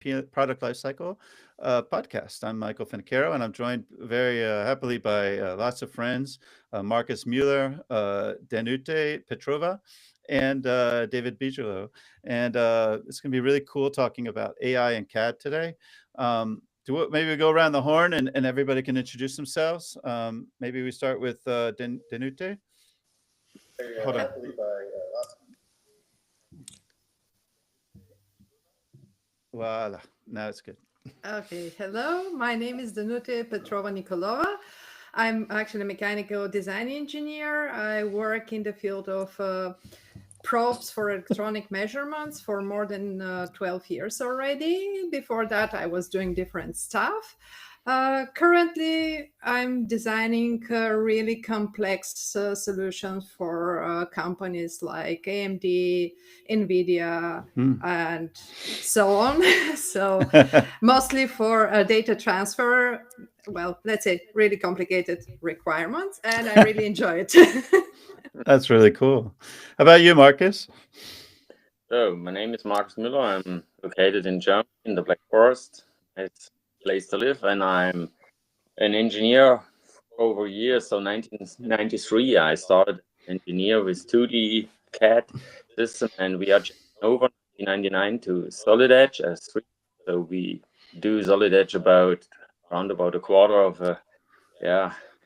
Product Lifecycle podcast. I'm Michael Finicaro, and I'm joined very happily by lots of friends, Marcus Mueller, Danute Petrova, and David Bigelow. And it's going to be really cool talking about AI and CAD today. Maybe we go around the horn and everybody can introduce themselves. Maybe we start with Danute. Hold on. Voila. Now it's good. Okay, hello. My name is Danute Petrova Nikolova. I'm actually a mechanical design engineer. I work in the field of probes for electronic measurements for more than 12 years already. Before that, I was doing different stuff. Currently, I'm designing really complex solutions for companies like AMD, NVIDIA, and so on. So mostly for data transfer, well, let's say really complicated requirements, and I really enjoy it. That's really cool. How about you, Marcus? So, my name is Marcus Müller. I'm located in Germany, in the Black Forest. It's a place to live, and I'm an engineer for over years. So, 1993, I started engineer with 2D CAD system, and we are changing over 1999 to SolidEdge as 3. So, we do SolidEdge around about a quarter of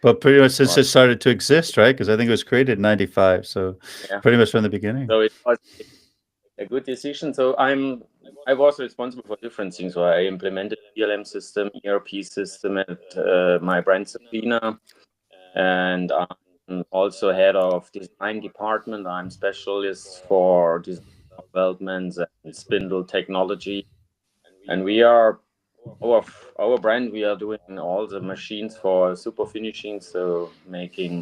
But pretty much since it started to exist, right? Because I think it was created in 95. So pretty much from the beginning. So it was a good decision. So I was responsible for different things. So I implemented PLM system, ERP system at my brand Sabina. And I'm also head of design department. I'm specialist for design development and spindle technology. And we are our brand, we are doing all the machines for super finishing, so making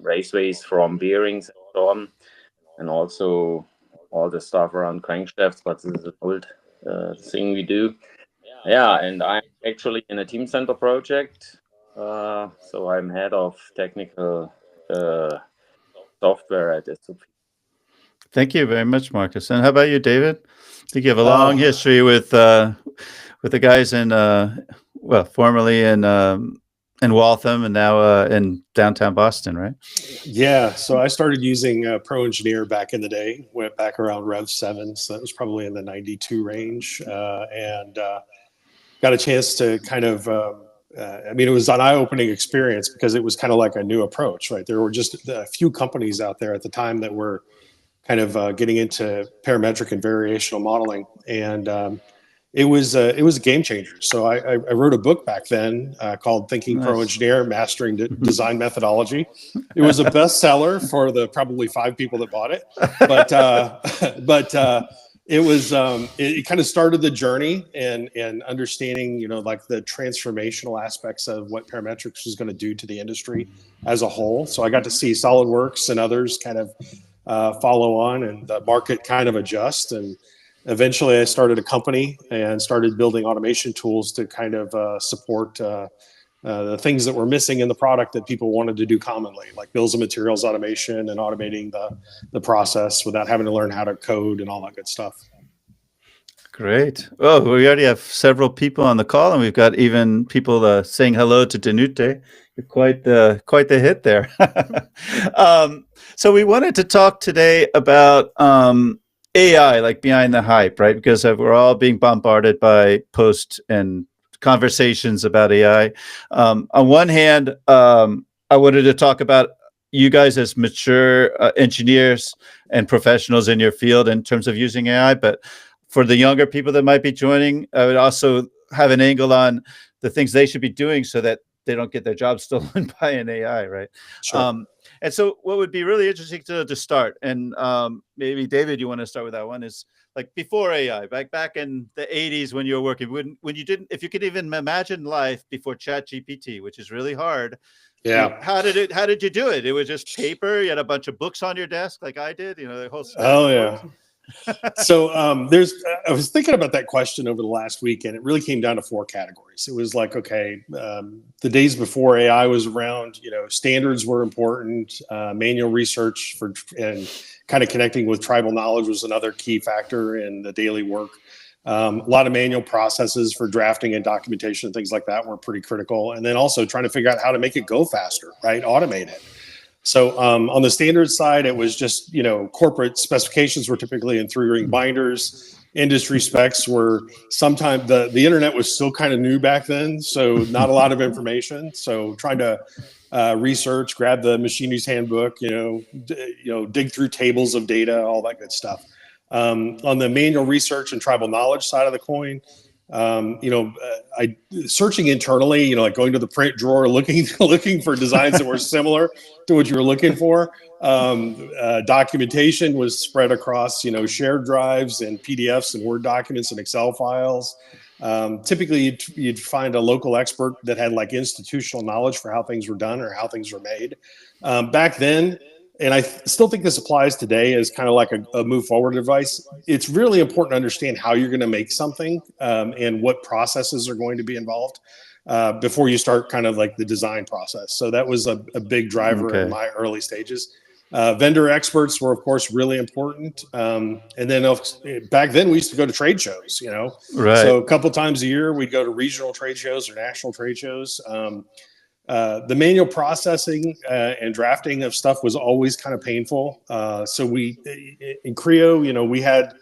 raceways from bearings and so on, and also all the stuff around crankshafts, but this is an old thing we do. And I'm actually in a Team Center project, so I'm head of technical software at SOP. Thank you very much, Marcus. And how about you, David? I think you have a long history with the guys in, formerly in Waltham and now in downtown Boston, right? Yeah. So I started using Pro Engineer back in the day, went back around Rev 7. So that was probably in the 92 range. And got a chance to kind of, it was an eye-opening experience because it was kind of like a new approach, right? There were just a few companies out there at the time that were kind of getting into parametric and variational modeling. And it was a game changer. So I wrote a book back then called Thinking Pro Engineer, Mastering Design Methodology. It was a bestseller for the probably 5 people that bought it, but it was it kind of started the journey and understanding like the transformational aspects of what parametrics was going to do to the industry as a whole. So I got to see SolidWorks and others kind of follow on, and the market kind of adjust. And eventually I started a company and started building automation tools to kind of support the things that were missing in the product that people wanted to do commonly, like bills of materials automation and automating the process without having to learn how to code and all that good stuff. Great. Oh, we already have several people on the call, and we've got even people saying hello to Danute. You're quite the hit there. So we wanted to talk today about AI, like behind the hype, right? Because we're all being bombarded by posts and conversations about AI. On one hand, I wanted to talk about you guys as mature engineers and professionals in your field in terms of using AI, but for the younger people that might be joining, I would also have an angle on the things they should be doing so that they don't get their jobs stolen by an AI, right? Sure. And so what would be really interesting to start, and maybe David, you want to start with that one, is like before AI, back in the 80s when you were working, when you didn't, if you could even imagine life before ChatGPT, which is really hard. Yeah. How did you do it? It was just paper. You had a bunch of books on your desk like I did, the whole stack Oh, of yeah. books. So I was thinking about that question over the last week, and it really came down to 4 categories. It was like, okay, the days before AI was around, standards were important, manual research and kind of connecting with tribal knowledge was another key factor in the daily work. A lot of manual processes for drafting and documentation and things like that were pretty critical. And then also trying to figure out how to make it go faster, right? Automate it. So on the standard side, it was just, corporate specifications were typically in 3-ring binders. Industry specs were sometimes, the internet was still kind of new back then, so not a lot of information. So trying to research, grab the machinery's handbook, dig through tables of data, all that good stuff. On the manual research and tribal knowledge side of the coin, I searching internally, like going to the print drawer, looking for designs that were similar to what you were looking for. Documentation was spread across, shared drives and PDFs and Word documents and Excel files. Typically, you'd find a local expert that had like institutional knowledge for how things were done or how things were made. Back then, and I still think this applies today as kind of like a move forward advice. It's really important to understand how you're going to make something and what processes are going to be involved before you start kind of like the design process. So that was a big driver in my early stages. Vendor experts were, of course, really important. And then back then we used to go to trade shows, Right. So a couple times a year we'd go to regional trade shows or national trade shows. The manual processing and drafting of stuff was always kind of painful. So in Creo, we had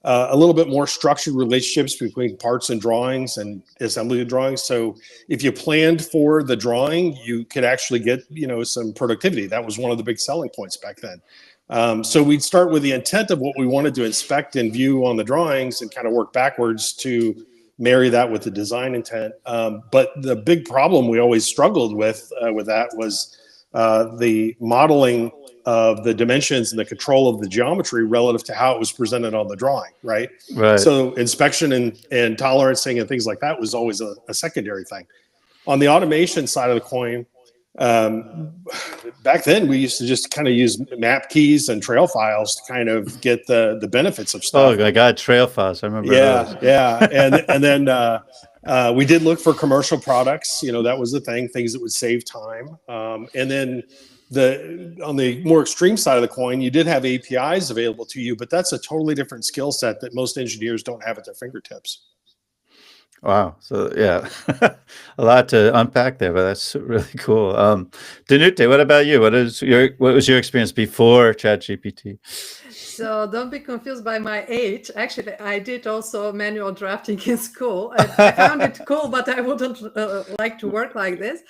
a little bit more structured relationships between parts and drawings and assembly of drawings. So if you planned for the drawing, you could actually get, some productivity. That was one of the big selling points back then. So we'd start with the intent of what we wanted to inspect and view on the drawings and kind of work backwards to marry that with the design intent. But the big problem we always struggled with that was the modeling of the dimensions and the control of the geometry relative to how it was presented on the drawing, right? Right. So inspection and tolerancing and things like that was always a secondary thing. On the automation side of the coin, back then we used to just kind of use map keys and trail files to kind of get the benefits of stuff. Oh my God, trail files! I remember those. Yeah, and then we did look for commercial products. That was the thing, things that would save time. And then on the more extreme side of the coin, you did have APIs available to you, but that's a totally different skill set that most engineers don't have at their fingertips. Wow. So yeah, a lot to unpack there, but that's really cool. Danute, what about you? What was your experience before ChatGPT? So don't be confused by my age. Actually, I did also manual drafting in school. I found it cool, but I wouldn't like to work like this.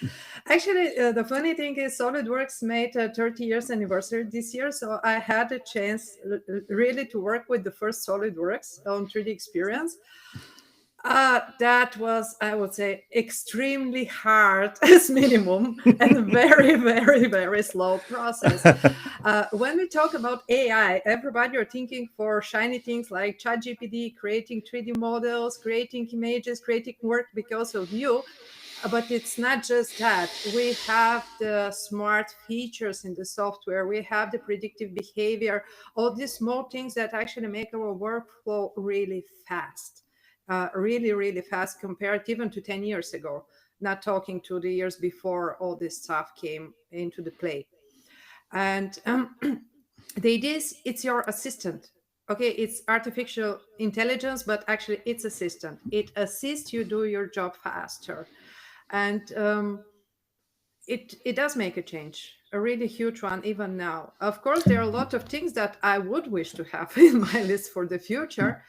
Actually, the funny thing is SolidWorks made a 30 years anniversary this year. So I had a chance really to work with the first SolidWorks on 3D experience. That was, I would say, extremely hard as minimum and very, very, very slow process. When we talk about AI, everybody are thinking for shiny things like ChatGPT, creating 3D models, creating images, creating work because of you. But it's not just that. We have the smart features in the software. We have the predictive behavior, all these small things that actually make our workflow really fast. Really, really fast compared even to 10 years ago, not talking to the years before all this stuff came into the play. And the idea is it's your assistant. Okay, it's artificial intelligence, but actually it's assistant. It assists you do your job faster. And it does make a change, a really huge one even now. Of course, there are a lot of things that I would wish to have in my list for the future.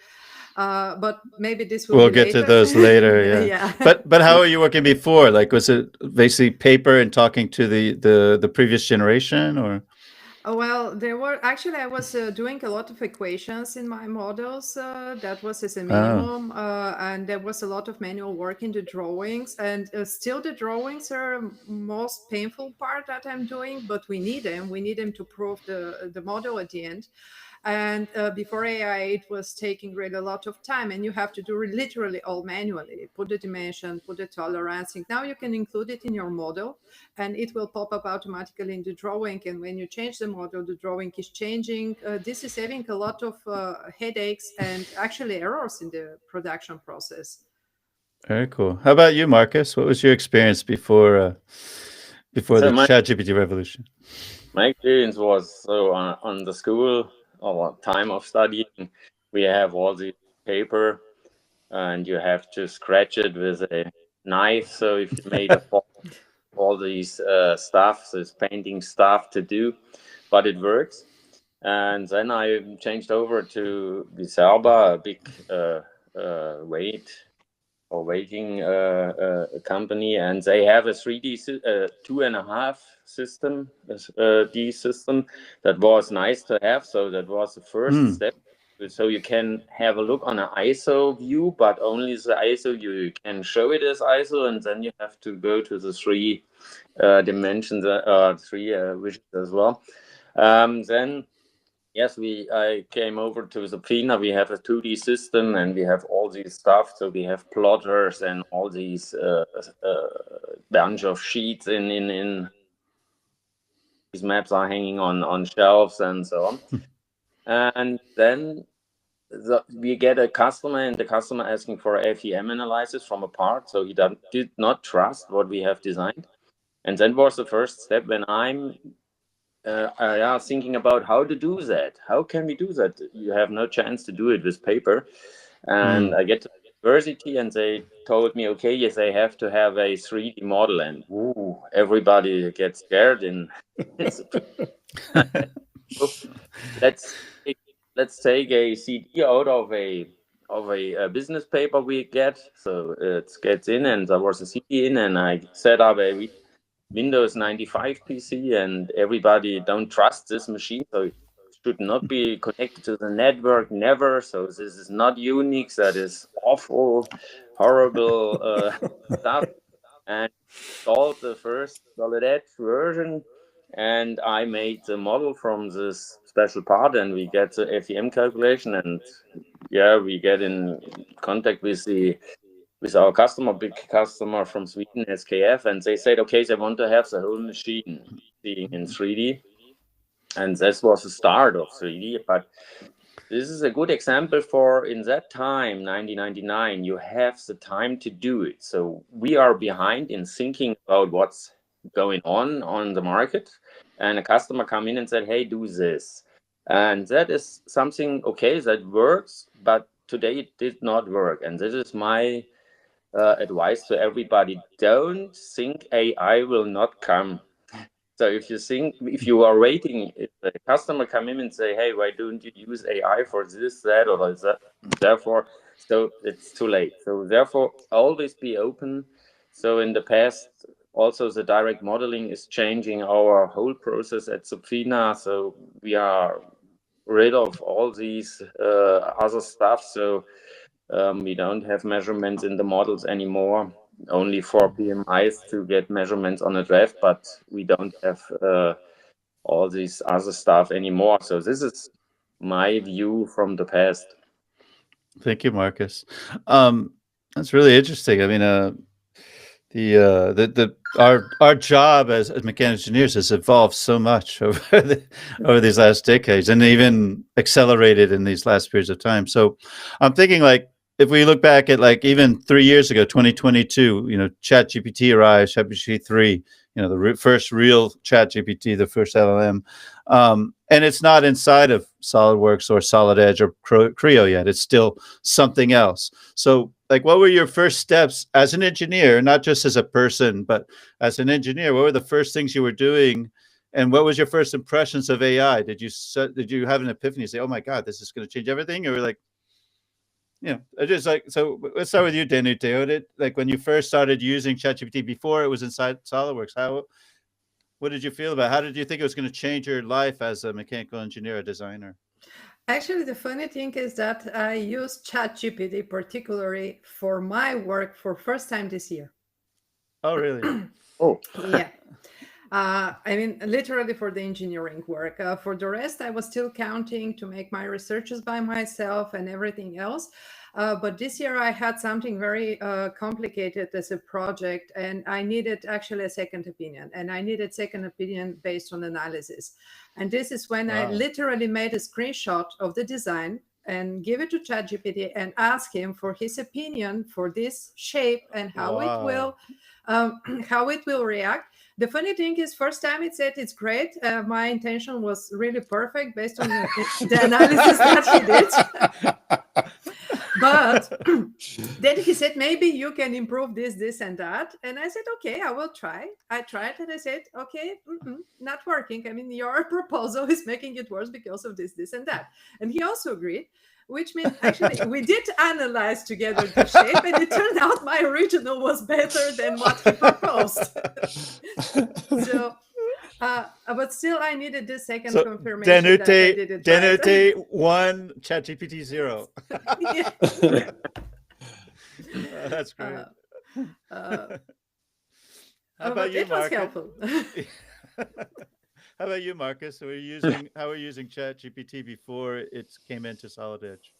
But maybe this will we'll be get later. to those later. Yeah. Yeah. But how were you working before? Like, was it basically paper and talking to the previous generation, or? Well, I was doing a lot of equations in my models. That was as a minimum, and there was a lot of manual work in the drawings. And still, the drawings are most painful part that I'm doing, but we need them. We need them to prove the model at the end. And before AI, it was taking really a lot of time, and you have to do literally all manually. Put the dimension, put the tolerancing. Now you can include it in your model, and it will pop up automatically in the drawing. And when you change the model, the drawing is changing. This is saving a lot of headaches and actually errors in the production process. Very cool. How about you, Marcus? What was your experience before the ChatGPT revolution? My experience was on the school or time of studying. We have all the paper and you have to scratch it with a knife. So if you made all these stuff, this painting stuff to do, but it works. And then I changed over to Bisalba, a big weighting company, and they have a 3D 2.5 system, D system that was nice to have. So that was the first step. So you can have a look on an ISO view, but only the ISO view. You can show it as ISO, and then you have to go to the 3 dimensions, 3 visions as well. Then yes, I came over to Sofina. We have a 2D system, and we have all these stuff. So we have plotters and all these bunch of sheets in these maps are hanging on shelves and so on. And then we get a customer, and the customer asking for a FEM analysis from a part. So he did not trust what we have designed. And then was the first step when I'm thinking about how to do that. How can we do that? You have no chance to do it with paper. And I get to university, and they told me, okay, yes, I have to have a 3D model, and everybody gets scared. And so let's take a CD out of a business paper we get. So it gets in, and there was a CD in, and I set up a Windows 95 PC, and everybody don't trust this machine, so it should not be connected to the network, never. So this is not Unix. That is awful, horrible stuff. And installed the first Solid Edge version, and I made the model from this special part, and we get the FEM calculation, and we get in contact with our customer, big customer from Sweden, SKF, and they said, okay, they want to have the whole machine being in 3D. And this was the start of 3D. But this is a good example for, in that time, 1999, you have the time to do it. So we are behind in thinking about what's going on the market. And a customer come in and said, hey, do this. And that is something, okay, that works, but today it did not work. And this is my advice to everybody: don't think AI will not come. So if you are waiting, if the customer come in and say, hey, why don't you use AI for this, that, or that, therefore, so it's too late. So therefore, always be open. So in the past, also the direct modeling is changing our whole process at Sofina. So we are rid of all these other stuff. So we don't have measurements in the models anymore, only for PMIs to get measurements on a draft, but we don't have all this other stuff anymore. So this is my view from the past. Thank you, Marcus. That's really interesting. I mean, our job as mechanical engineers has evolved so much over these last decades, and even accelerated in these last periods of time. So I'm thinking, like, if we look back at, like, even 3 years ago, 2022, ChatGPT arrives, ChatGPT 3, the first real ChatGPT, the first LLM, and it's not inside of SolidWorks or Solid Edge or Creo yet. It's still something else. So, like, what were your first steps as an engineer, not just as a person, but as an engineer? What were the first things you were doing, and what was your first impressions of AI? Did you have an epiphany, say, "Oh my God, this is going to change everything," or like, just like, so let's start with you, Danute. Like, when you first started using ChatGPT before it was inside SolidWorks, what did you feel about it? How did you think it was going to change your life as a mechanical engineer, a designer? Actually, the funny thing is that I used ChatGPT particularly for my work for first time this year. Oh, really? Oh, yeah. I mean, literally for the engineering work. For the rest, I was still counting to make my researches by myself and everything else. But this year I had something very complicated as a project, and I needed actually a second opinion. And I needed second opinion based on analysis. And this is when I literally made a screenshot of the design and give it to ChatGPT and ask him for his opinion for this shape and how it will react. The funny thing is, first time it said it's great. My intention was really perfect based on the analysis that he did. But then he said, maybe you can improve this, and that. And I said, okay, I will try. I tried and I said, okay, not working. I mean, your proposal is making it worse because of this, and that. And he also agreed, which means actually we did analyze together the shape, and it turned out my original was better than what he proposed. So, but still, I needed this second confirmation that I did it right. Danute 1, ChatGPT 0. Yeah. That's great. How about you, it was Marcus? helpful. How about you, Marcus? How are you using ChatGPT before it came into Solid Edge?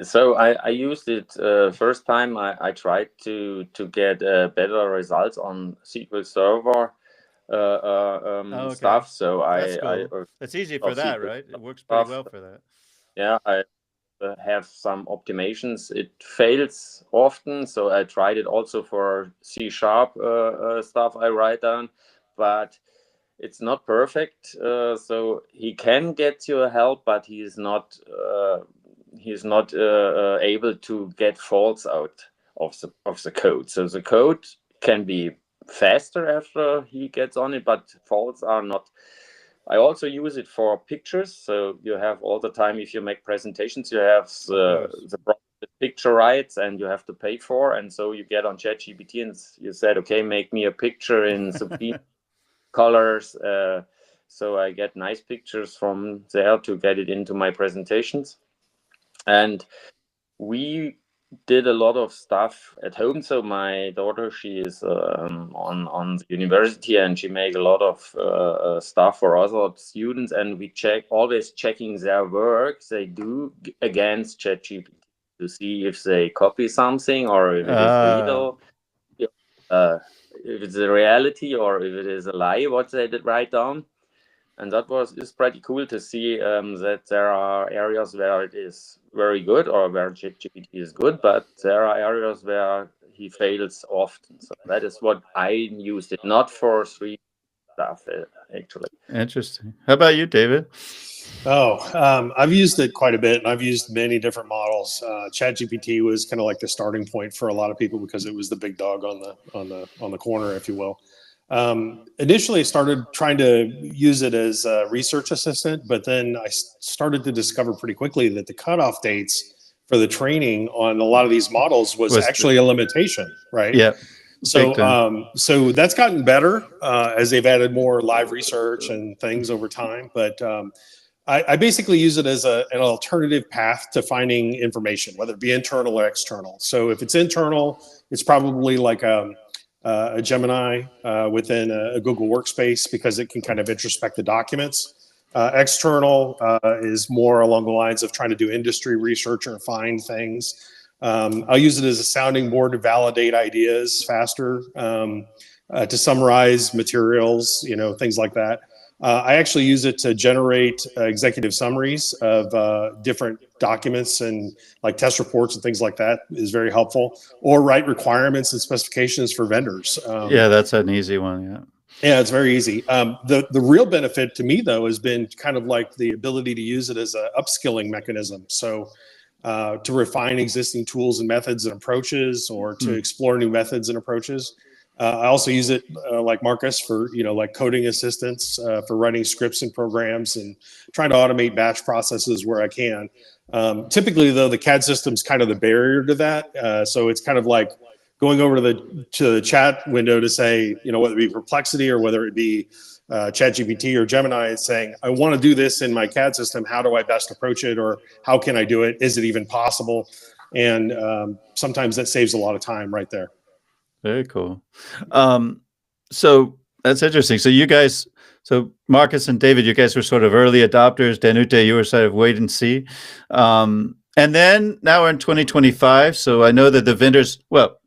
So I used it first time. I tried to get better results on SQL Server Okay. stuff. So That's cool. It's easy for that, SQL right? It works pretty stuff. well for that. Yeah, I have some optimizations. It fails often, so I tried it also for C# stuff I write down, but it's not perfect. So he can get you help, but he is not able to get faults out of the code. So the code can be faster after he gets on it, but faults are not. I also use it for pictures. So you have all the time, if you make presentations, you have the picture rights and you have to pay for. And so you get on ChatGPT and you said, okay, make me a picture in Supreme colors. So I get nice pictures from there to get it into my presentations. And we did a lot of stuff at home. So my daughter, she is on the university, and she made a lot of stuff for other students, and we always checking their work they do against ChatGPT to see if they copy something or if it is real, if it's a reality or if it is a lie what they did write down. And that is pretty cool to see that there are areas where it is very good or where ChatGPT is good, but there are areas where he fails often. So that is what I used it, not for 3 stuff, actually. Interesting. How about you, David? I've used it quite a bit, and I've used many different models. ChatGPT was kind of like the starting point for a lot of people because it was the big dog on the corner, if you will. Initially, I started trying to use it as a research assistant, but then I started to discover pretty quickly that the cutoff dates for the training on a lot of these models was actually a limitation, right? Yeah. So that's gotten better as they've added more live research and things over time. But I basically use it as an alternative path to finding information, whether it be internal or external. So if it's internal, it's probably like a Gemini within a Google Workspace because it can kind of introspect the documents. External is more along the lines of trying to do industry research or find things. I'll use it as a sounding board to validate ideas faster, to summarize materials, things like that. I actually use it to generate executive summaries of different documents, and like test reports and things like that is very helpful, or write requirements and specifications for vendors. Yeah, that's an easy one. Yeah, it's very easy. The real benefit to me, though, has been kind of like the ability to use it as an upskilling mechanism. So to refine existing tools and methods and approaches, or to explore new methods and approaches. I also use it like Marcus for, like coding assistance for writing scripts and programs and trying to automate batch processes where I can. Typically, though, the CAD system's kind of the barrier to that. So it's kind of like going over to the chat window to say, whether it be Perplexity or whether it be ChatGPT or Gemini, and saying, I want to do this in my CAD system. How do I best approach it? Or how can I do it? Is it even possible? And sometimes that saves a lot of time right there. Very cool. So that's interesting. So Marcus and David, you guys were sort of early adopters. Danute, you were sort of wait and see. And then now we're in 2025. So I know that the vendors, well,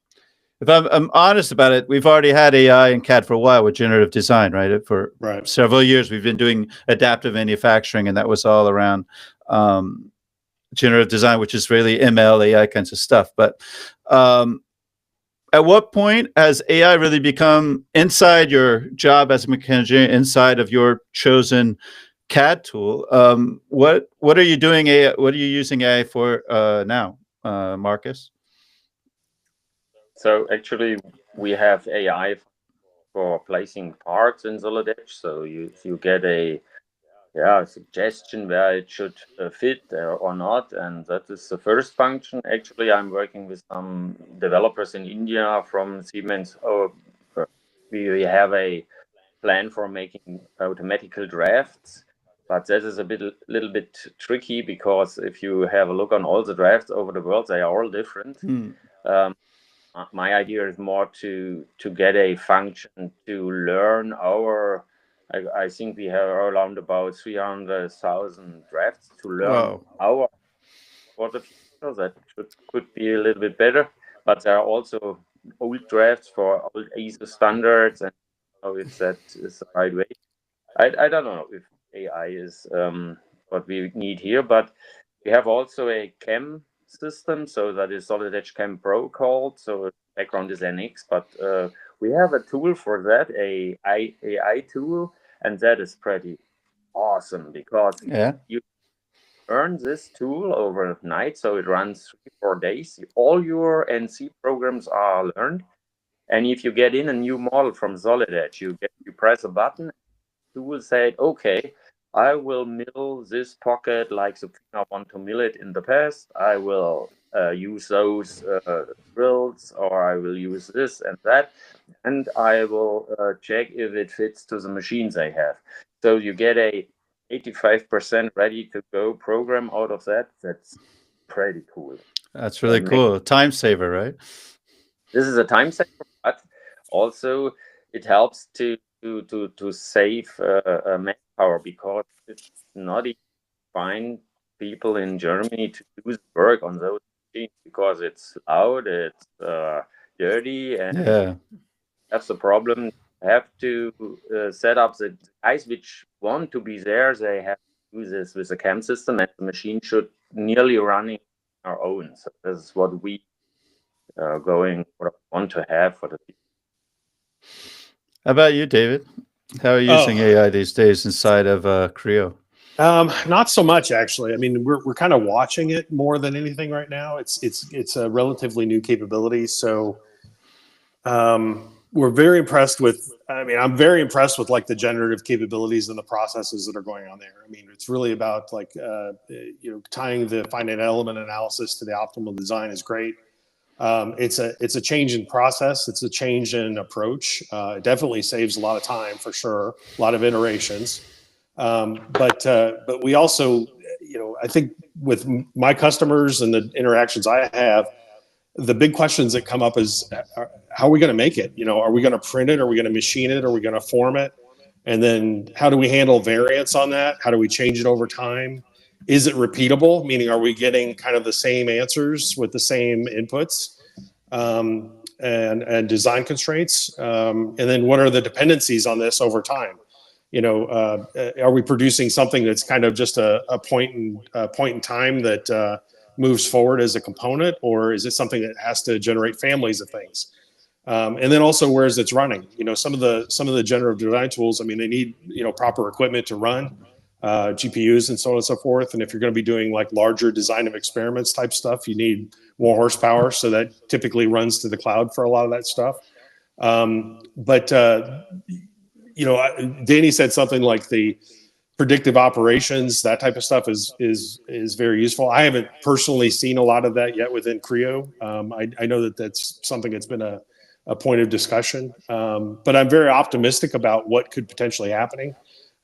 if I'm honest about it, we've already had AI in CAD for a while with generative design, right? For several years, we've been doing adaptive manufacturing, and that was all around generative design, which is really ML, AI kinds of stuff. But at what point has AI really become inside your job as a mechanical engineer, inside of your chosen CAD tool. What are you doing? What are you using AI for now, Marcus? So actually, we have AI for placing parts in Solid Edge. So you get a suggestion where it should fit or not, and that is the first function. Actually, I'm working with some developers in India from Siemens. We have a plan for making automatical drafts, but that is little bit tricky, because if you have a look on all the drafts over the world, they are all different. My idea is more to get a function to learn our. I think we have around about 300,000 drafts to learn our for the future. That could be a little bit better, but there are also old drafts for old ISO standards, and if that is the right way. I don't know if AI is what we need here, but we have also a CAM system, so that is Solid Edge CAM Pro called. So background is NX, but we have a tool for that, a AI tool, and that is pretty awesome, because you earn this tool overnight, so it runs 3-4 days. All your NC programs are learned, and if you get in a new model from Solid Edge, you press a button. Tool said, okay, I will mill this pocket like Supina want to mill it in the past. I will use those drills, or I will use this and that, and I will check if it fits to the machines I have. So you get a 85% ready to go program out of that. That's pretty cool. That's really cool. Time saver, right? This is a time saver, but also it helps to save manpower, because it's not easy to find people in Germany to do the work on those machines, because it's loud, it's dirty, and that's the problem. Have to set up the guys which want to be there. They have to do this with a CAM system, and the machine should nearly running our own. So this is what we what I want to have for the future. How about you, David? How are you using AI these days inside of Creo? Not so much, actually. I mean, we're kind of watching it more than anything right now. It's a relatively new capability, so we're very impressed with. I mean, I'm very impressed with like the generative capabilities and the processes that are going on there. I mean, it's really about like tying the finite element analysis to the optimal design is great. It's a change in process. It's a change in approach. It definitely saves a lot of time, for sure. A lot of iterations. But we also, I think with my customers and the interactions I have, the big questions that come up is, how are we going to make it? Are we going to print it? Are we going to machine it? Are we going to form it? And then how do we handle variance on that? How do we change it over time? Is it repeatable? Meaning, are we getting kind of the same answers with the same inputs and design constraints? And then what are the dependencies on this over time? Are we producing something that's kind of just a point in time that moves forward as a component, or is it something that has to generate families of things? And then also, where is it running? Some of the generative design tools, I mean, they need proper equipment to run, GPUs and so on and so forth. And if you're going to be doing like larger design of experiments type stuff, you need more horsepower. So that typically runs to the cloud for a lot of that stuff. Danny said something like the predictive operations, that type of stuff is very useful. I haven't personally seen a lot of that yet within Creo. I know that that's something that's been a point of discussion, but I'm very optimistic about what could potentially happening.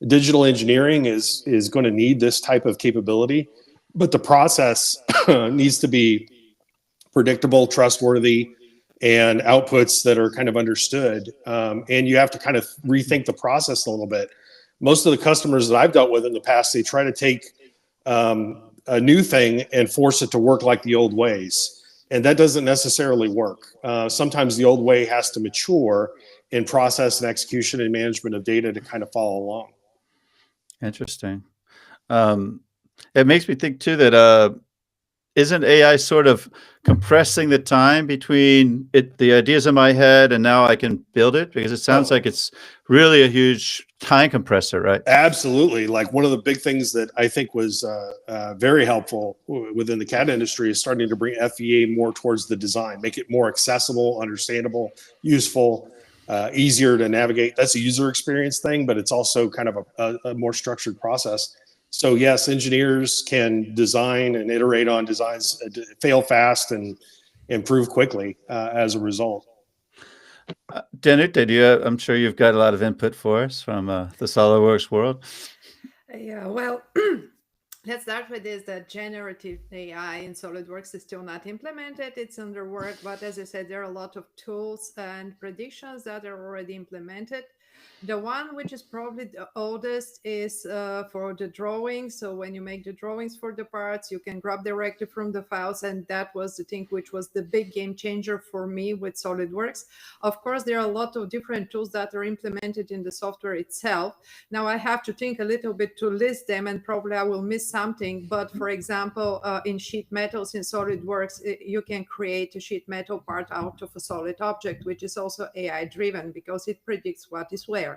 Digital engineering is going to need this type of capability, but the process needs to be predictable, trustworthy, and outputs that are kind of understood. And you have to kind of rethink the process a little bit. Most of the customers that I've dealt with in the past, they try to take a new thing and force it to work like the old ways. And that doesn't necessarily work. Sometimes the old way has to mature in process and execution and management of data to kind of follow along. Interesting. It makes me think too that isn't AI sort of compressing the time between the ideas in my head and now I can build it? Because it sounds like it's really a huge time compressor, right? Absolutely. Like one of the big things that I think was very helpful within the CAD industry is starting to bring FEA more towards the design, make it more accessible, understandable, useful, easier to navigate. That's a user experience thing, but it's also kind of a more structured process. So yes, engineers can design and iterate on designs, fail fast and improve quickly as a result. Danuta, I'm sure you've got a lot of input for us from the SolidWorks world. Yeah, well, let's start with this, that generative AI in SolidWorks is still not implemented. It's under work, but as I said, there are a lot of tools and predictions that are already implemented. The one which is probably the oldest is for the drawings. So when you make the drawings for the parts, you can grab directly from the files. And that was the thing which was the big game changer for me with SolidWorks. Of course, there are a lot of different tools that are implemented in the software itself. Now I have to think a little bit to list them, and probably I will miss something. But for example, in sheet metals in SolidWorks, you can create a sheet metal part out of a solid object, which is also AI driven because it predicts what is where.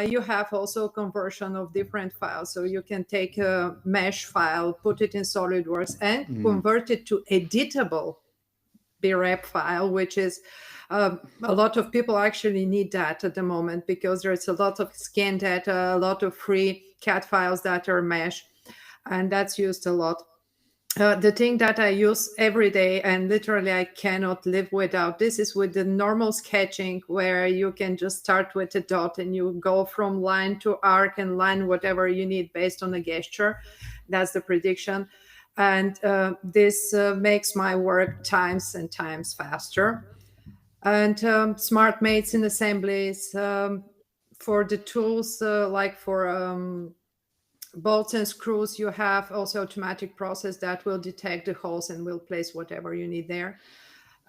You have also conversion of different files. So you can take a mesh file, put it in SolidWorks, and convert it to editable BREP file, which is a lot of people actually need that at the moment because there's a lot of scan data, a lot of free CAD files that are mesh, and that's used a lot. The thing that I use every day, and literally I cannot live without this, is with the normal sketching, where you can just start with a dot and you go from line to arc and line whatever you need based on the gesture. That's the prediction. And this makes my work times and times faster. And smart mates in assemblies for the tools, like for bolts and screws, you have also automatic process that will detect the holes and will place whatever you need there.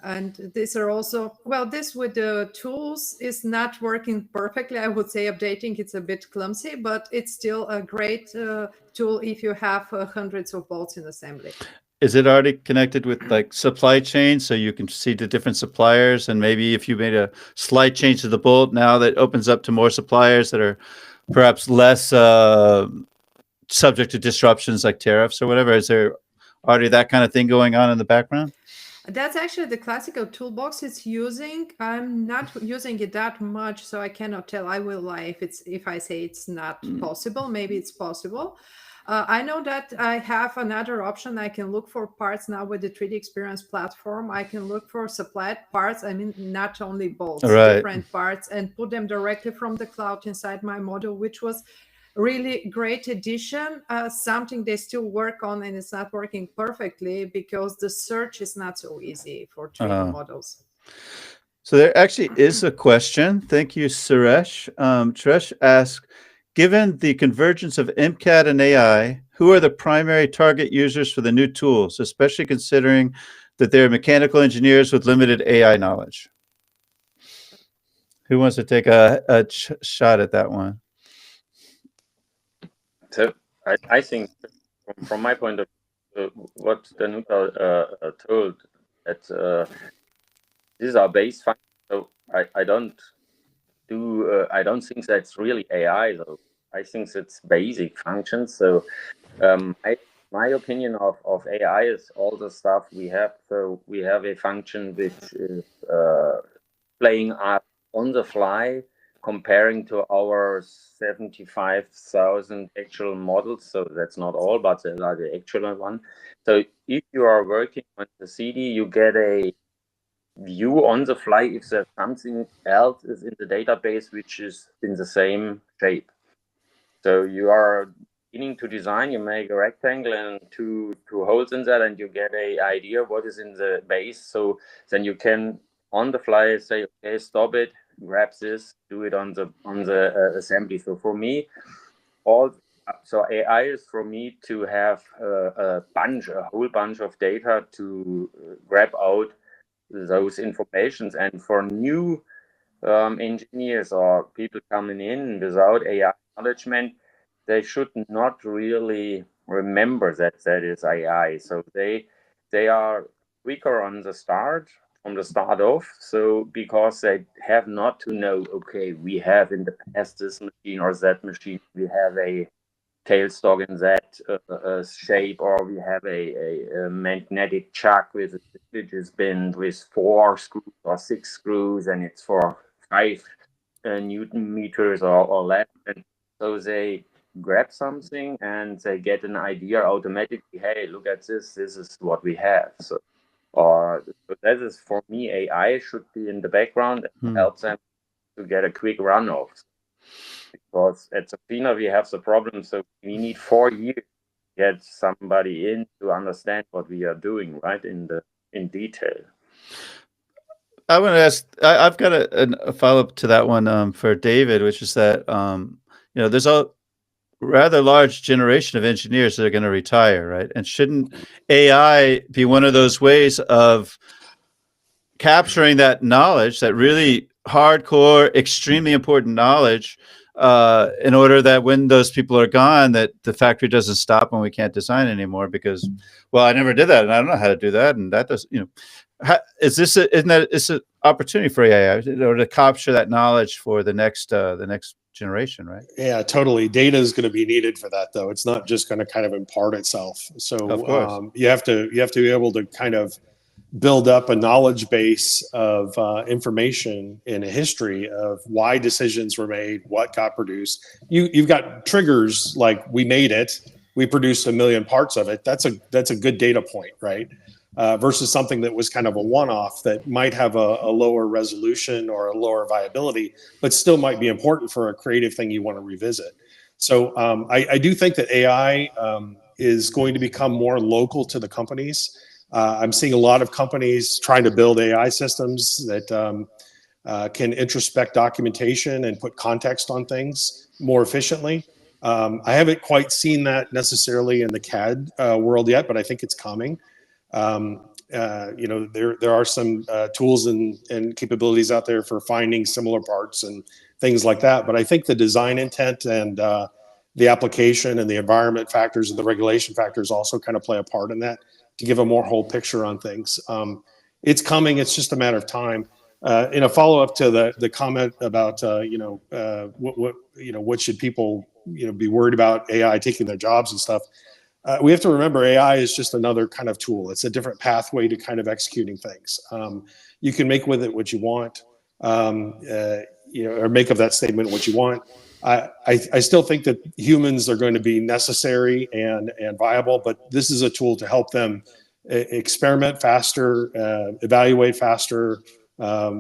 And these are also, well, this with the tools is not working perfectly. I would say updating, it's a bit clumsy, but it's still a great tool if you have hundreds of bolts in assembly. Is it already connected with like supply chain, so you can see the different suppliers, and maybe if you made a slight change to the bolt, now that opens up to more suppliers that are perhaps less subject to disruptions like tariffs or whatever? Is there already that kind of thing going on in the background? That's actually the classical toolbox it's using. I'm not using it that much, so I cannot tell. I will lie if I say it's not possible. Maybe it's possible. I know that I have another option. I can look for parts now with the 3D Experience platform. I can look for supplied parts. I mean, not only bolts, Right. different parts, and put them directly from the cloud inside my model, which was really great addition. Something they still work on, and it's not working perfectly because the search is not so easy for 3D models. So there actually is a question. Thank you, Suresh. Suresh asks, given the convergence of MCAD and AI, who are the primary target users for the new tools, especially considering that they're mechanical engineers with limited AI knowledge? Who wants to take a shot at that one? So I think from my point of view, what Danuta told, that these are base functions. So I don't think that's really AI though. I think it's basic functions. So my opinion of AI is all the stuff we have. So we have a function which is playing up on the fly, comparing to our 75,000 actual models. So that's not all, but they are the actual one. So if you are working on the CD, you get a view on the fly if there's something else is in the database which is in the same shape. So you are beginning to design, you make a rectangle and two holes in that, and you get a idea what is in the base. So then you can on the fly say, okay, stop it, grab this, do it on the assembly. So for me, so AI is for me to have a whole bunch of data to grab out those informations. And for new engineers or people coming in without AI acknowledgement, they should not really remember that is AI. So they are quicker on the start from the start off. So because they have not to know, okay, we have in the past this machine or that machine, we have a tailstock in that shape, or we have a magnetic chuck with which is bent with 4 screws or 6 screws, and it's for 5 Newton meters or less. And so they grab something and they get an idea automatically. Hey, look at this. This is what we have. So that is, for me, AI should be in the background and help them to get a quick run off. Because at Sofina we have the problem, so we need 4 years to get somebody in to understand what we are doing, right, in detail. I want to ask, I've got a follow-up to that one for David, which is that, there's a rather large generation of engineers that are going to retire, right? And shouldn't AI be one of those ways of capturing that knowledge, that really hardcore, extremely important knowledge, in order that when those people are gone, that the factory doesn't stop and we can't design anymore because, well, I never did that and I don't know how to do that, and that does, it's an opportunity for AI in order to capture that knowledge for the next generation, right? Yeah, totally. Data is going to be needed for that, though. It's not just going to kind of impart itself. So you have to be able to kind of build up a knowledge base of information and a history of why decisions were made, what got produced. You've got triggers like we made it, we produced 1 million parts of it. That's a good data point, right? Versus something that was kind of a one-off that might have a lower resolution or a lower viability, but still might be important for a creative thing you want to revisit. So I do think that AI is going to become more local to the companies. I'm seeing a lot of companies trying to build AI systems that can introspect documentation and put context on things more efficiently. I haven't quite seen that necessarily in the CAD world yet, but I think it's coming. There are some tools and capabilities out there for finding similar parts and things like that. But I think the design intent and the application and the environment factors and the regulation factors also kind of play a part in that to give a more whole picture on things. It's coming. It's just a matter of time. In a follow-up to the comment about what should people be worried about AI taking their jobs and stuff. We have to remember AI is just another kind of tool. It's a different pathway to kind of executing things. You can make with it what you want, or make of that statement what you want. I still think that humans are going to be necessary and viable, but this is a tool to help them experiment faster, evaluate faster,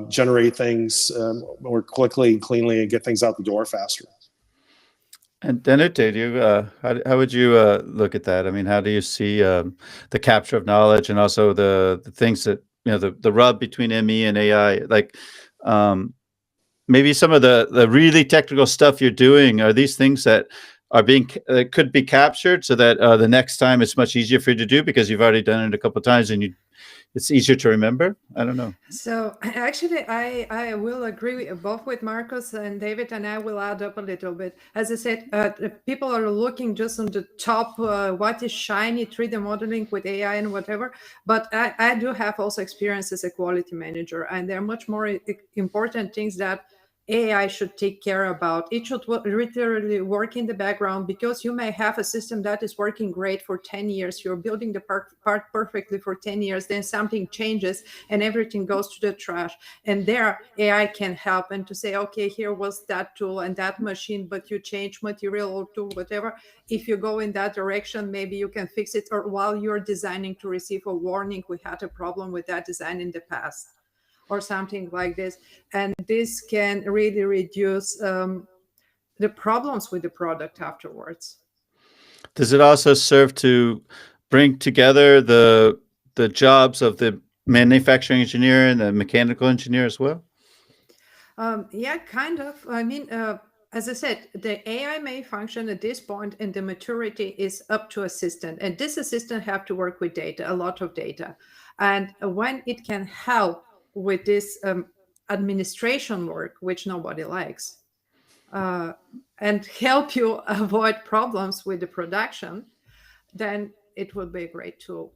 generate things more quickly and cleanly, and get things out the door faster. And Danute, how would you look at that? I mean, how do you see the capture of knowledge and also the things that, the rub between ME and AI? Like maybe some of the really technical stuff you're doing, are these things that are could be captured so that the next time it's much easier for you to do because you've already done it a couple of times and it's easier to remember? I don't know. So actually, I will agree both with Marcus and David, and I will add up a little bit. As I said, people are looking just on the top, what is shiny 3D modeling with AI and whatever. But I do have also experience as a quality manager, and there are much more important things that AI should take care about. It should literally work in the background, because you may have a system that is working great for 10 years. You're building the part perfectly for 10 years. Then something changes and everything goes to the trash. And there AI can help and to say, okay, here was that tool and that machine, but you change material or tool, whatever. If you go in that direction, maybe you can fix it. Or while you're designing, to receive a warning, we had a problem with that design in the past, or something like this. And this can really reduce the problems with the product afterwards. Does it also serve to bring together the jobs of the manufacturing engineer and the mechanical engineer as well? Yeah, kind of. I mean, as I said, the AI may function at this point, and the maturity is up to assistant. And this assistant have to work with data, a lot of data. And when it can help with this administration work, which nobody likes, and help you avoid problems with the production, then it would be a great tool.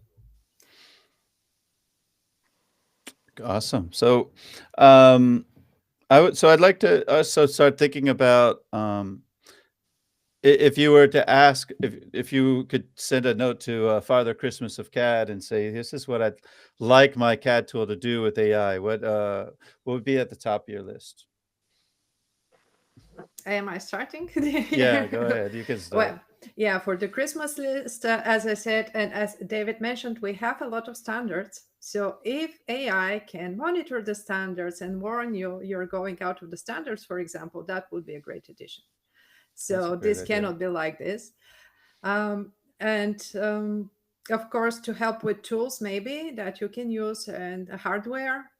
Awesome. So, I'd like to also start thinking about if you were to ask if you could send a note to Father Christmas of CAD and say, this is what I'd like my CAD tool to do with AI. What would be at the top of your list? Am I starting? Yeah, go ahead. You can start. Well, yeah, for the Christmas list, as I said, and as David mentioned, we have a lot of standards. So if AI can monitor the standards and warn you you're going out of the standards, for example, that would be a great addition. So this idea. cannot be like this. And of course, to help with tools maybe that you can use and hardware,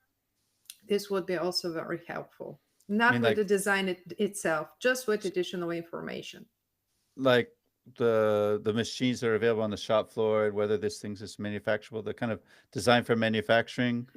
this would be also very helpful. Not with the design itself, just with additional information. Like the machines that are available on the shop floor, whether this thing is manufacturable, the kind of design for manufacturing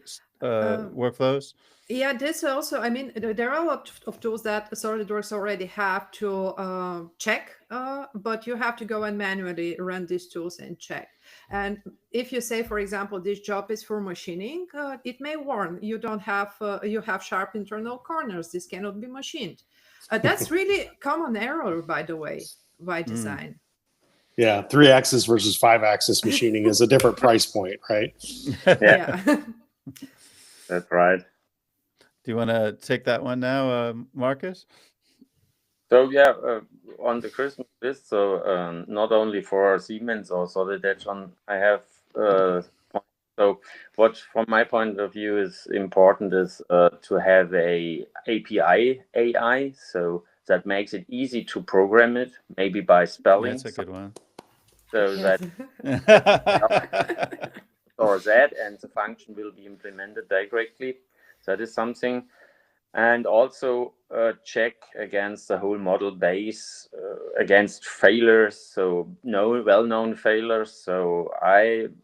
workflows. Yeah, this also, I mean, there are a lot of tools that SolidWorks already have to check, but you have to go and manually run these tools and check. And if you say, for example, this job is for machining, it may warn you don't have, you have sharp internal corners. This cannot be machined. That's really common error, by the way, by design. Yeah, 3-axis versus 5-axis machining is a different price point, right? Yeah. That's right. Do you want to take that one now, Marcus? So yeah, on the Christmas list, so not only for Siemens or SolidEdge, I have so what from my point of view is important is to have a API AI, so that makes it easy to program it, maybe by spelling. That's a good one. So that or that, and the function will be implemented directly. That is something. And also check against the whole model base, against failures, so no well-known failures. So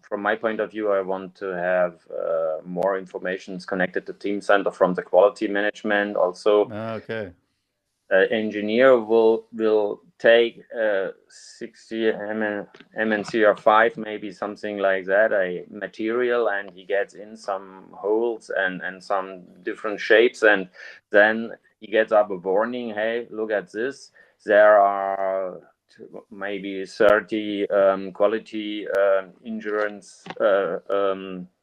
from my point of view, I want to have more information connected to Team Center from the quality management. Also, okay. Engineer will take 60 MNCR5, maybe something like that, a material, and he gets in some holes and some different shapes, and then he gets up a warning, hey, look at this, there are maybe 30 quality insurance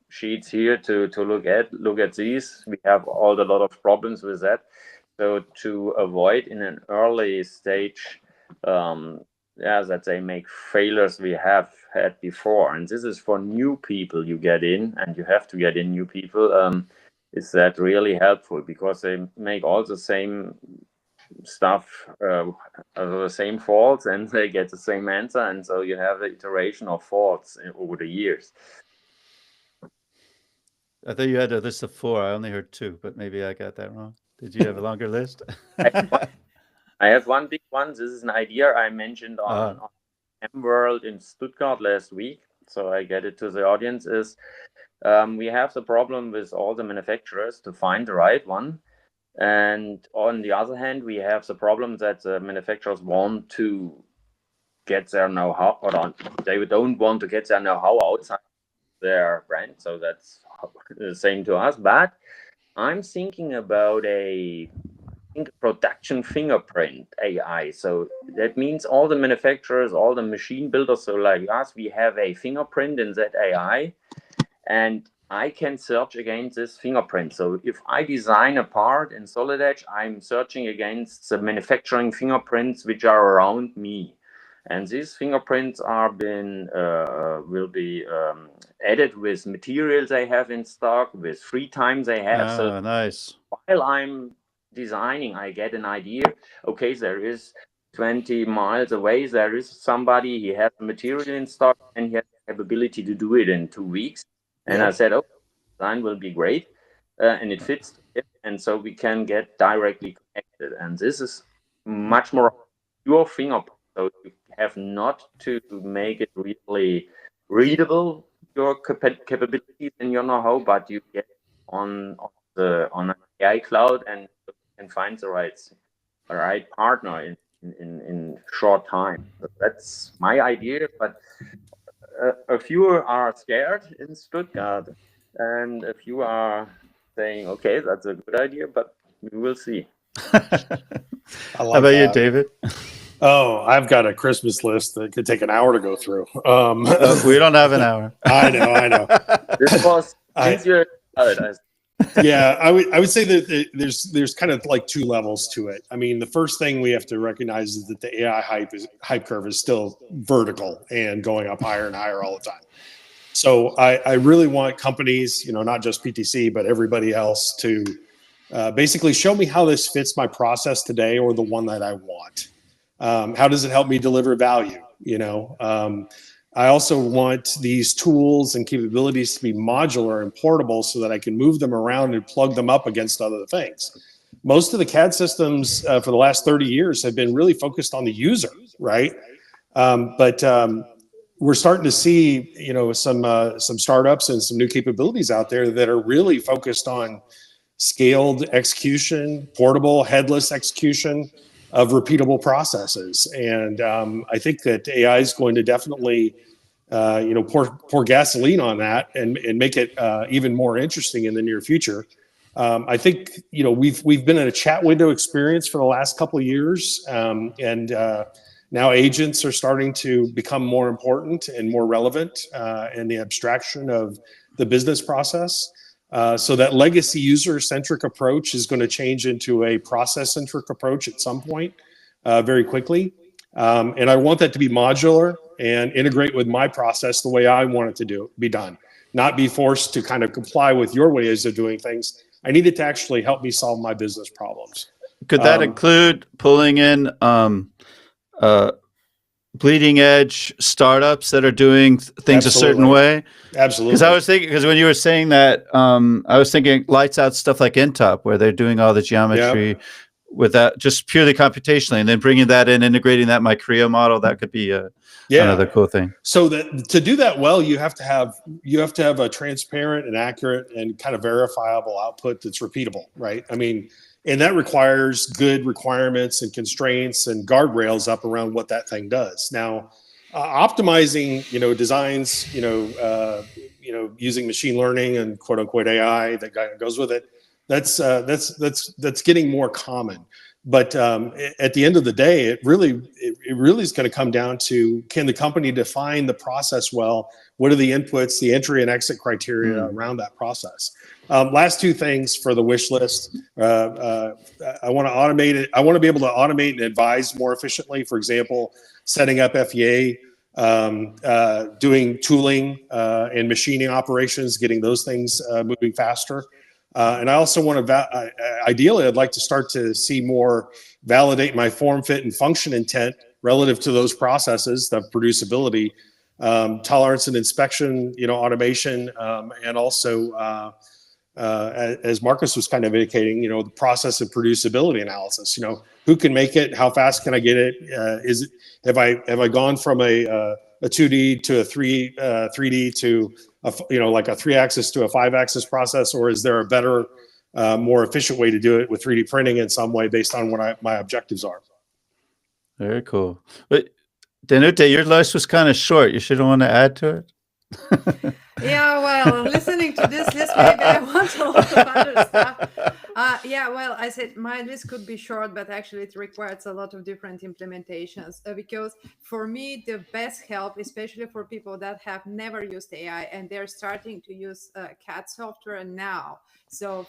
sheets here to look at these. We have a lot of problems with that. So to avoid in an early stage, that they make failures we have had before, and this is for new people you get in, and you have to get in new people. Is that really helpful because they make all the same stuff, the same faults, and they get the same answer, and so you have the iteration of faults over the years. I thought you had a list of 4. I only heard 2, but maybe I got that wrong. Did you have a longer list? I have one big one. This is an idea I mentioned on M-World in Stuttgart last week. So I get it to the audience is we have the problem with all the manufacturers to find the right one. And on the other hand, we have the problem that the manufacturers want to get their know-how, or they don't want to get their know-how outside their brand. So that's the same to us. But I'm thinking about a production fingerprint AI. So that means all the manufacturers, all the machine builders, so like us, we have a fingerprint in that AI, and I can search against this fingerprint. So if I design a part in SolidEdge, I'm searching against the manufacturing fingerprints which are around me. And these fingerprints will be added with materials they have in stock, with free time they have. So nice. While I'm designing, I get an idea. Okay, there is 20 miles away, there is somebody, he has the material in stock, and he has the capability to do it in 2 weeks. And I said, design will be great, and it fits it, and so we can get directly connected. And this is much more your fingerprint. So you have not to make it really readable, your capabilities and your know-how, but you get on an AI cloud, and you can find the right partner in short time. So that's my idea, but a few are scared in Stuttgart. and a few are saying, okay, that's a good idea, but we will see. I How like about you, that. David? Oh, I've got a Christmas list that could take an hour to go through. We don't have an hour. I know. This was I- since you started. Yeah, I would say that there's kind of like two levels to it. I mean, the first thing we have to recognize is that the AI hype curve is still vertical and going up higher and higher all the time. So I really want companies, not just PTC, but everybody else to basically show me how this fits my process today or the one that I want. How does it help me deliver value? I also want these tools and capabilities to be modular and portable so that I can move them around and plug them up against other things. Most of the CAD systems for the last 30 years have been really focused on the user, right? But we're starting to see, some startups and some new capabilities out there that are really focused on scaled execution, portable, headless execution of repeatable processes. And I think that AI is going to definitely, pour gasoline on that and make it even more interesting in the near future. I think, we've been in a chat window experience for the last couple of years, and now agents are starting to become more important and more relevant in the abstraction of the business process. So that legacy user-centric approach is going to change into a process-centric approach at some point very quickly. And I want that to be modular and integrate with my process the way I want it to be done, not be forced to kind of comply with your ways of doing things. I need it to actually help me solve my business problems. Could that include pulling in bleeding edge startups that are doing things a certain way? Absolutely. Because I was thinking, because when you were saying that, I was thinking lights out stuff like Intop, where they're doing all the geometry with that just purely computationally, and then bringing that in, integrating that in my Creo model. That could be another cool thing. So that to do that well, you have to have a transparent and accurate and kind of verifiable output that's repeatable, right? I mean, and that requires good requirements and constraints and guardrails up around what that thing does. Now, optimizing, designs, using machine learning and quote unquote AI that goes with it, that's getting more common. But at the end of the day, it really is going to come down to, can the company define the process well? What are the inputs, the entry and exit criteria around that process? Last two things for the wish list. I want to automate it. I want to be able to automate and advise more efficiently. For example, setting up FEA, doing tooling and machining operations, getting those things moving faster. And I also want to, ideally, I'd like to start to see more validate my form, fit, and function intent relative to those processes, the producibility, tolerance and inspection, automation, and also, as Marcus was kind of indicating, the process of producibility analysis. Who can make it? How fast can I get it? Have I gone from a 2D to a 3D to like a 3-axis to a 5-axis process, or is there a better, more efficient way to do it with 3D printing in some way based on what my objectives are? Very cool. But Danuta, your list was kind of short. You should want to add to it. Yeah, well, listening to this list, maybe I want a lot of other stuff. Yeah, well, I said my list could be short, but actually it requires a lot of different implementations because for me, the best help, especially for people that have never used AI and they're starting to use CAD software now. So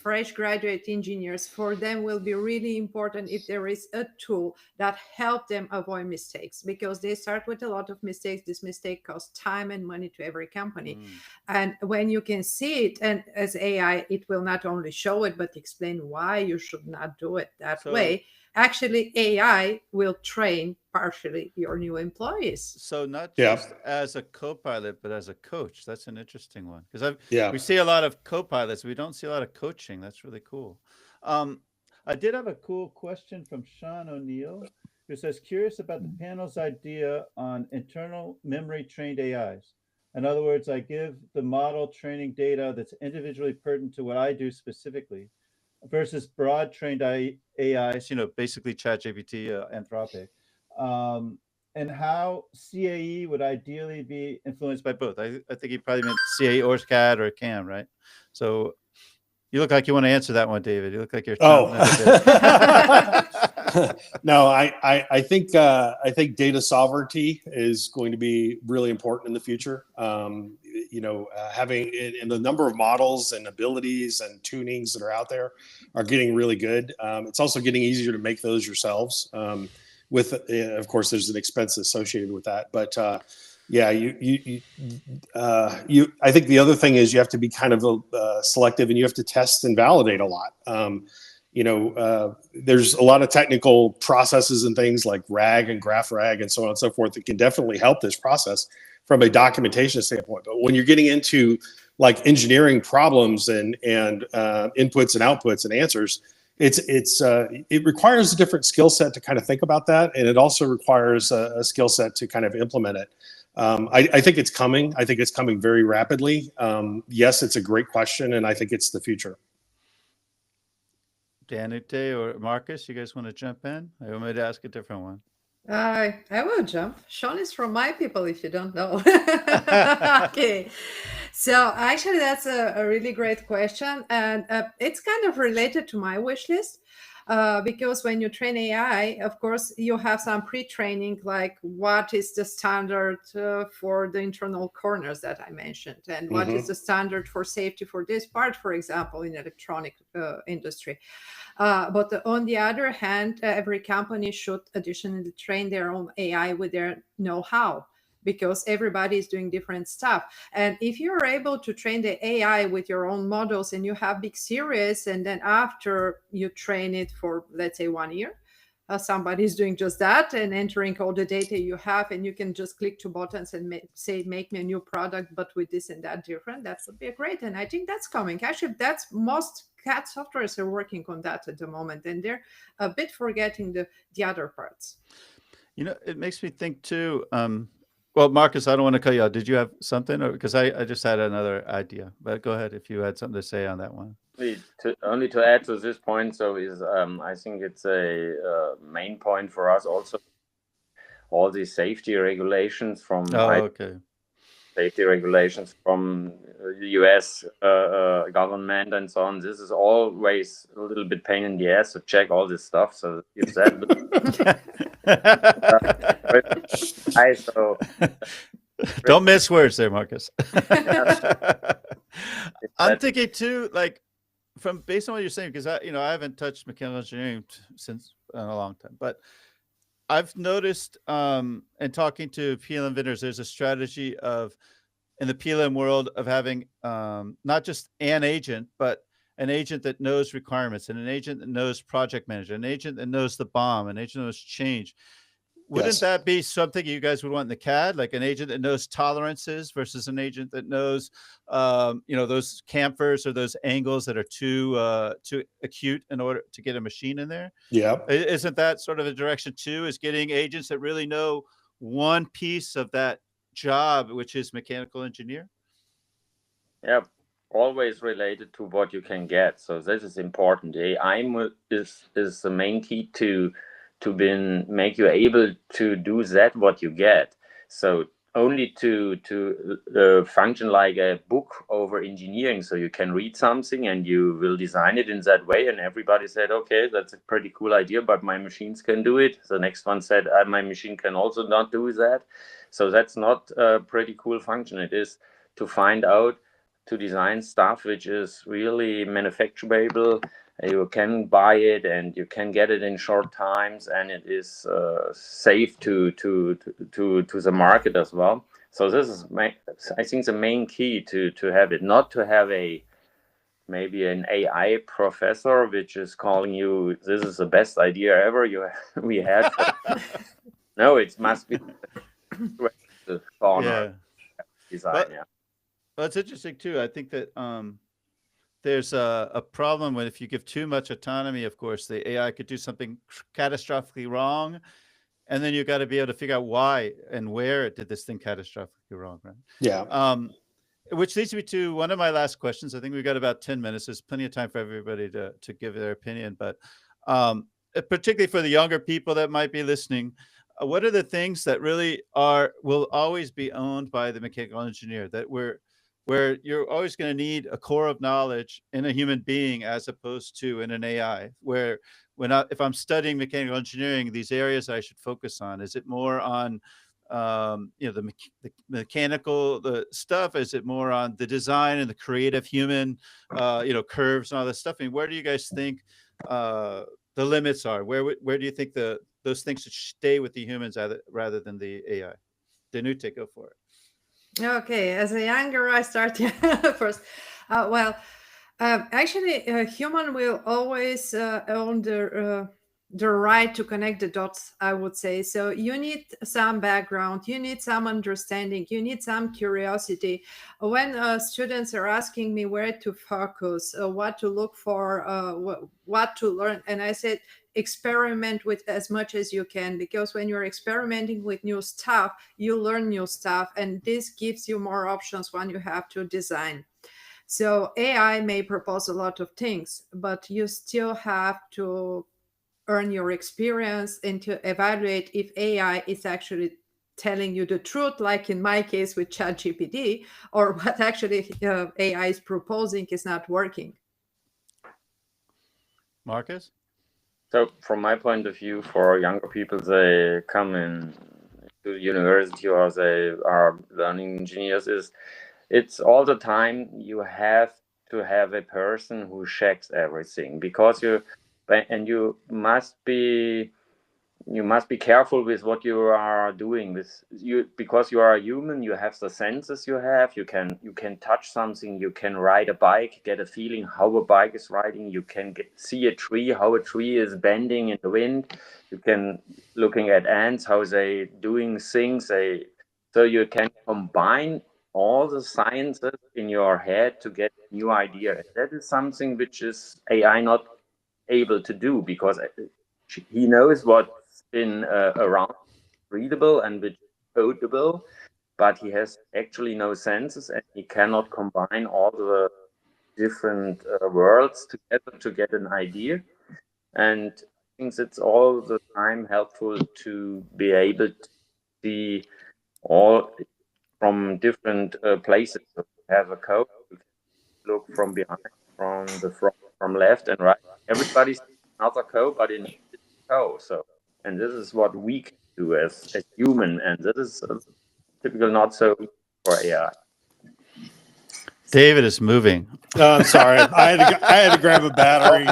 fresh graduate engineers, for them will be really important if there is a tool that help them avoid mistakes, because they start with a lot of mistakes. This mistake costs time and money to every company. And when you can see it, and as AI, it will not only show it, but explain why you should not do it that way. Actually, AI will train partially your new employees. So not just as a co-pilot, but as a coach. That's an interesting one, because we see a lot of co-pilots. We don't see a lot of coaching. That's really cool. I did have a cool question from Sean O'Neill, who says, curious about the panel's idea on internal memory trained AIs. In other words, I give the model training data that's individually pertinent to what I do specifically versus broad trained AIs, basically ChatGPT, Anthropic. and how CAE would ideally be influenced by both. I think he probably meant CAE or CAD or CAM, right? So you look like you want to answer that one, David. You look like you're chomping at the bit. No, I think data sovereignty is going to be really important in the future. Having and the number of models and abilities and tunings that are out there are getting really good. It's also getting easier to make those yourselves. Of course, there's an expense associated with that, but yeah, I think the other thing is you have to be kind of selective, and you have to test and validate a lot. There's a lot of technical processes and things like RAG and graph RAG and so on and so forth that can definitely help this process from a documentation standpoint. But when you're getting into like engineering problems and inputs and outputs and answers, it requires a different skill set to kind of think about that, and it also requires a skill set to kind of implement it. I think it's coming. I think it's coming very rapidly. Yes, it's a great question, and I think it's the future. Danute or Marcus, you guys want to jump in? I want me to ask a different one. I will jump. Sean is from my people, if you don't know. Okay. So actually, that's a really great question. And it's kind of related to my wish list. Because when you train AI, of course, you have some pre-training, like what is the standard for the internal corners that I mentioned, and what is the standard for safety for this part, for example, in electronic industry. But on the other hand, every company should additionally train their own AI with their know-how, because everybody is doing different stuff. And if you're able to train the AI with your own models and you have big series, and then after you train it for, let's say, 1 year, somebody is doing just that and entering all the data you have, and you can just click two buttons and say, make me a new product, but with this and that different, that would be great. And I think that's coming. Actually, that's most CAD softwares are working on that at the moment, and they're a bit forgetting the other parts. It makes me think too, well, Marcus, I don't want to cut you out. Did you have something? Or because I just had another idea, but go ahead if you had something to say on that one. Only to add to this point, so is I think it's a main point for us also. All these safety regulations from safety regulations from the U.S. Government and so on. This is always a little bit pain in the ass to check all this stuff. So if that. Don't miss words there, Marcus. I'm thinking too, like, based on what you're saying, because I haven't touched mechanical engineering since a long time, but I've noticed in talking to PLM vendors, there's a strategy in the PLM world of having not just an agent, but an agent that knows requirements, and an agent that knows project manager, an agent that knows the BOM, an agent that knows change. Wouldn't that be something you guys would want in the CAD, like an agent that knows tolerances versus an agent that knows, those chamfers or those angles that are too acute in order to get a machine in there? Yeah. Isn't that sort of a direction too, is getting agents that really know one piece of that job, which is mechanical engineer? Yeah, always related to what you can get. So this is important. AI is the main key to make you able to do that what you get. So only to function like a book over engineering. So you can read something and you will design it in that way, and everybody said, okay, that's a pretty cool idea, but my machines can do it. The next one said, my machine can also not do that. So that's not a pretty cool function. It is to find out, to design stuff which is really manufacturable. You can buy it and you can get it in short times, and it is safe to the market as well. So this is, I think, the main key to have it, not to have maybe an AI professor which is calling you, this is the best idea ever we had. No, it must be the corner design. Well, it's interesting too. I think that there's a problem with, if you give too much autonomy, of course, the AI could do something catastrophically wrong, and then you got to be able to figure out why and where it did this thing catastrophically wrong, right? Yeah. Which leads me to one of my last questions. I think we've got about 10 minutes. There's plenty of time for everybody to give their opinion, but particularly for the younger people that might be listening, what are the things that really will always be owned by the mechanical engineer, that where you're always going to need a core of knowledge in a human being as opposed to in an AI? Where if I'm studying mechanical engineering, these areas I should focus on? Is it more on the mechanical stuff? Is it more on the design and the creative human curves and all this stuff? I mean, where do you guys think the limits are? Where do you think those things should stay with the humans rather than the AI? Danute, go for it. Okay, as a younger, I start first. Actually, a human will always own the right to connect the dots, I would say. So you need some background, you need some understanding, you need some curiosity. When students are asking me where to focus, what to look for, what to learn, and I said, experiment with as much as you can, because when you're experimenting with new stuff, you learn new stuff, and this gives you more options when you have to design. So AI may propose a lot of things, but you still have to earn your experience and to evaluate if AI is actually telling you the truth, like in my case with ChatGPT, or what actually AI is proposing is not working. Marcus? So from my point of view, for younger people, they come to university or they are learning engineers, it's all the time you have to have a person who checks everything, because you must be careful with what you are doing because you are a human. You have the senses you can touch something, you can ride a bike, get a feeling how a bike is riding, you can see a tree, how a tree is bending in the wind, you can looking at ants, how they doing things, so you can combine all the sciences in your head to get a new idea. That is something which is AI not able to do, because he knows what's been around, readable and which is codable, but he has actually no senses, and he cannot combine all the different worlds together to get an idea. And I think it's all the time helpful to be able to see all from different places. So you have a code, you can look from behind, from the front, from left and right. Everybody's another code, but in code. So, and this is what we can do as human, and this is typical not so for AI. David is moving. I'm sorry. I had to grab a battery.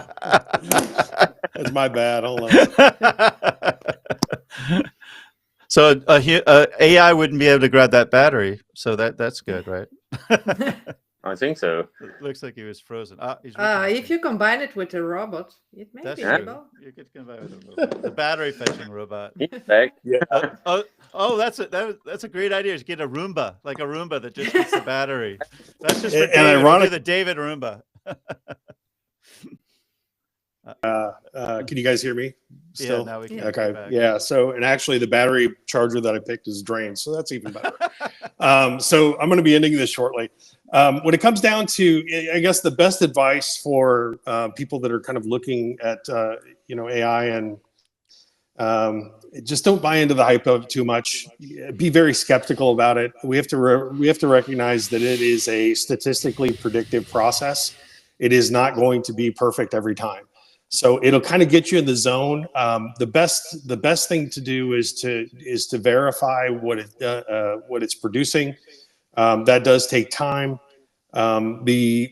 That's my bad. Hold on. So AI wouldn't be able to grab that battery. So that's good, right? I think so. It looks like he was frozen. If you combine it with a robot, it may be able. You could combine it with a robot. The battery fetching robot. Yeah. That's a great idea. Is get a Roomba, like a Roomba that just gets the battery. That's just for And David. ironic- We'll do the David Roomba. Can you guys hear me still? Yeah, now we can. Okay. Yeah. So, and actually the battery charger that I picked is drained. So that's even better. So I'm going to be ending this shortly. When it comes down to, I guess the best advice for people that are kind of looking at, AI, and just don't buy into the hype of it too much. Be very skeptical about it. We have to recognize that it is a statistically predictive process. It is not going to be perfect every time. So it'll kind of get you in the zone. The best thing to do is to verify what it's producing. That does take time. It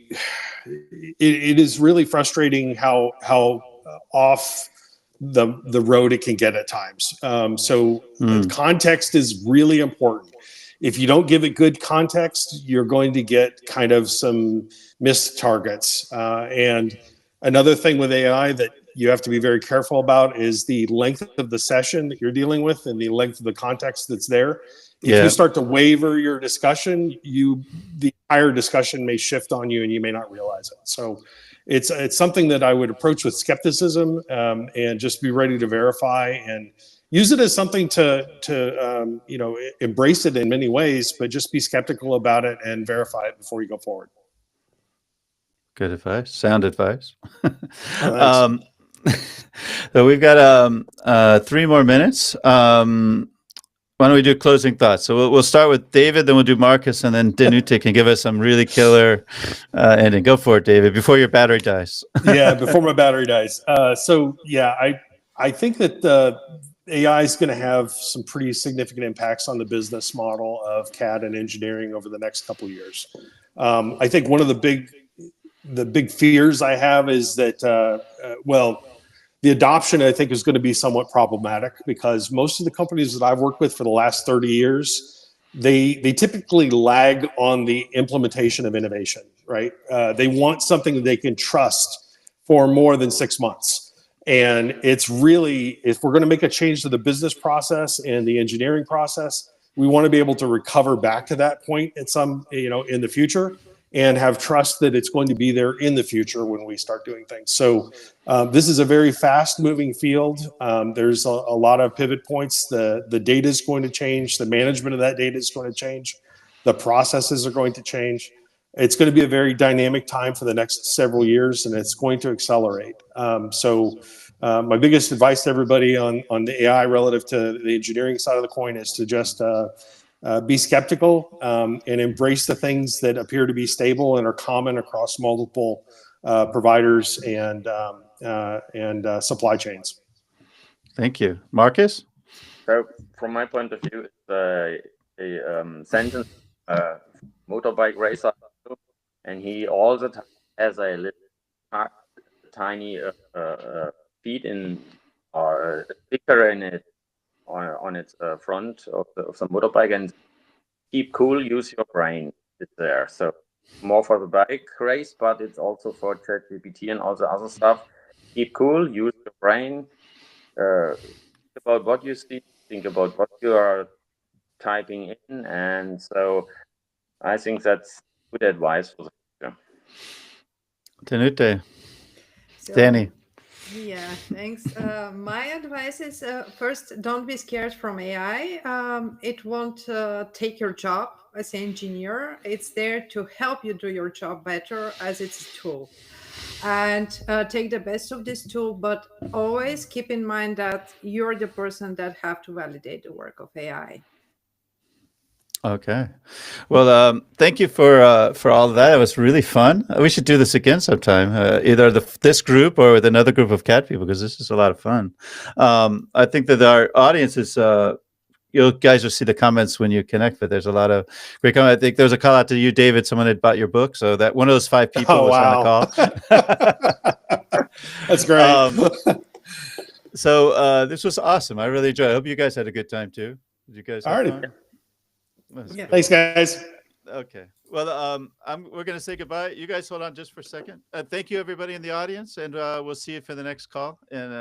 is really frustrating how off the road it can get at times. Context is really important. If you don't give it good context, you're going to get kind of some missed targets. And another thing with AI that you have to be very careful about is the length of the session that you're dealing with and the length of the context that's there. If you start to waver your discussion, the entire discussion may shift on you and you may not realize it. So it's something that I would approach with skepticism, and just be ready to verify and use it as something to embrace it in many ways, but just be skeptical about it and verify it before you go forward. Good advice. Sound advice. So we've got 3 more minutes. Why don't we do closing thoughts? So we'll start with David, then we'll do Marcus, and then Danute can give us some really killer ending. Go for it, David, before your battery dies. Yeah, before my battery dies. So yeah, I think that AI is going to have some pretty significant impacts on the business model of CAD and engineering over the next couple of years. I think one of the big fears I have is that the adoption, I think, is going to be somewhat problematic because most of the companies that I've worked with for the last 30 years, they typically lag on the implementation of innovation, right? They want something that they can trust for more than 6 months. And it's really, if we're going to make a change to the business process and the engineering process, we want to be able to recover back to that point at some, in the future, and have trust that it's going to be there in the future when we start doing things. So this is a very fast moving field. There's a lot of pivot points. The data is going to change. The management of that data is going to change. The processes are going to change. It's going to be a very dynamic time for the next several years, and it's going to accelerate. My biggest advice to everybody on the AI relative to the engineering side of the coin is to just be skeptical and embrace the things that appear to be stable and are common across multiple providers and supply chains. Thank you. Marcus? So from my point of view, it's a sentence motorbike racer, and he all the time has a little tiny feed in or a sticker in it on its front of the motorbike, and keep cool, use your brain. It's there. So more for the bike race, but it's also for ChatGPT and all the other stuff. Keep cool, use your brain. Think about what you see, think about what you are typing in, and so I think that's good advice for the future. Danute. So, Danny. Yeah, thanks. My advice is first, don't be scared from AI. It won't take your job as an engineer. It's there to help you do your job better as it's a tool. And take the best of this tool, but always keep in mind that you're the person that have to validate the work of AI. Okay. Well, thank you for all of that. It was really fun. We should do this again sometime, either this group or with another group of CAD people, because this is a lot of fun. I think that our audience is, you guys will see the comments when you connect, but there's a lot of great comments. I think there was a call out to you, David. Someone had bought your book, so that one of those 5 people was on the call. That's great. So this was awesome. I really enjoyed it. I hope you guys had a good time too. Did you guys have fun? Yeah. Thanks, guys. Okay. Well, we're going to say goodbye. You guys hold on just for a second. Thank you, everybody in the audience, and we'll see you for the next call. And